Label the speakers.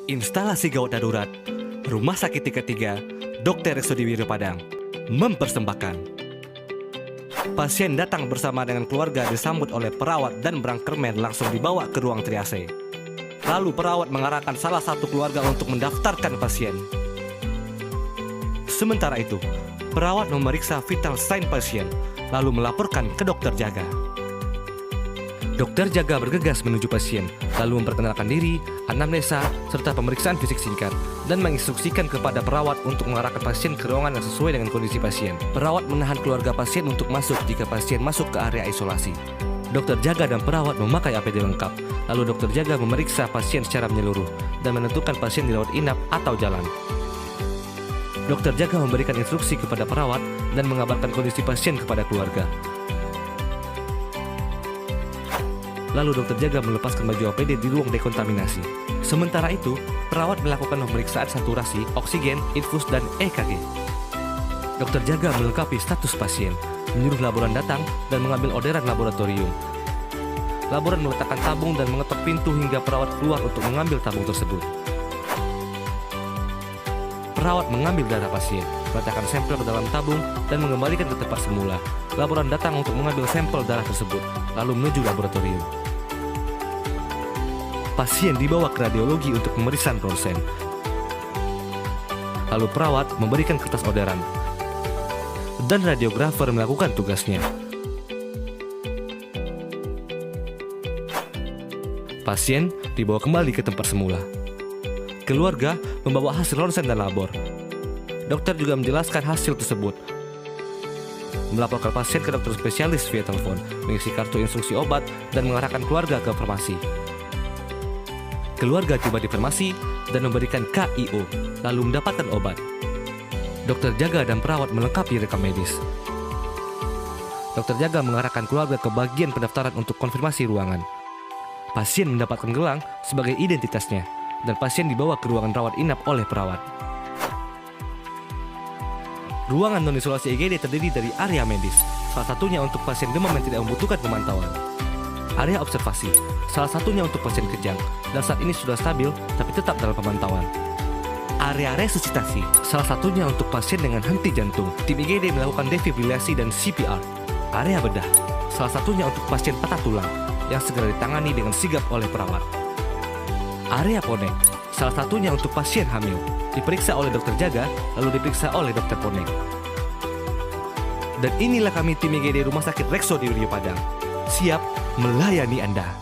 Speaker 1: Instalasi gawat darurat Rumah Sakit 33 Dr. Resodiwiro Padang mempersembahkan. Pasien datang bersama dengan keluarga disambut oleh perawat dan berangkermen langsung dibawa ke ruang triase. Lalu perawat mengarahkan salah satu keluarga untuk mendaftarkan pasien. Sementara itu, perawat memeriksa vital sign pasien lalu melaporkan ke dokter jaga. Dokter jaga bergegas menuju pasien, lalu memperkenalkan diri, anamnesa, serta pemeriksaan fisik singkat, dan menginstruksikan kepada perawat untuk mengarahkan pasien ke ruangan yang sesuai dengan kondisi pasien. Perawat menahan keluarga pasien untuk masuk jika pasien masuk ke area isolasi. Dokter jaga dan perawat memakai APD lengkap, lalu dokter jaga memeriksa pasien secara menyeluruh dan menentukan pasien dirawat inap atau jalan. Dokter jaga memberikan instruksi kepada perawat dan mengabarkan kondisi pasien kepada keluarga. Lalu dokter jaga melepaskan baju APD di ruang dekontaminasi. Sementara itu, perawat melakukan pemeriksaan saturasi, oksigen, infus, dan EKG. Dokter jaga melengkapi status pasien, menyuruh laboran datang dan mengambil orderan laboratorium. Laboran meletakkan tabung dan mengetok pintu hingga perawat keluar untuk mengambil tabung tersebut. Perawat mengambil darah pasien, meletakkan sampel ke dalam tabung, dan mengembalikan ke tempat semula. Laboran datang untuk mengambil sampel darah tersebut, lalu menuju laboratorium. Pasien dibawa ke radiologi untuk pemeriksaan ronsen. Lalu perawat memberikan kertas orderan, dan radiografer melakukan tugasnya. Pasien dibawa kembali ke tempat semula. Keluarga membawa hasil ronsen dan labor. Dokter juga menjelaskan hasil tersebut, melaporkan pasien ke dokter spesialis via telepon, mengisi kartu instruksi obat, dan mengarahkan keluarga ke farmasi. Keluarga tiba di farmasi dan memberikan KIO, lalu mendapatkan obat. Dokter jaga dan perawat melengkapi rekam medis. Dokter jaga mengarahkan keluarga ke bagian pendaftaran untuk konfirmasi ruangan. Pasien mendapatkan gelang sebagai identitasnya, dan pasien dibawa ke ruangan rawat inap oleh perawat. Ruangan non-isolasi IGD terdiri dari area medis, salah satunya untuk pasien demam yang tidak membutuhkan pemantauan. Area observasi, salah satunya untuk pasien kejang, dan saat ini sudah stabil tapi tetap dalam pemantauan. Area resusitasi, salah satunya untuk pasien dengan henti jantung. Tim IGD melakukan defibrilasi dan CPR. Area bedah, salah satunya untuk pasien patah tulang, yang segera ditangani dengan sigap oleh perawat. Area ponek, salah satunya untuk pasien hamil, diperiksa oleh dokter jaga, lalu diperiksa oleh dokter ponek. Dan inilah kami tim IGD Rumah Sakit Resodiwiro Padang, siap melayani Anda.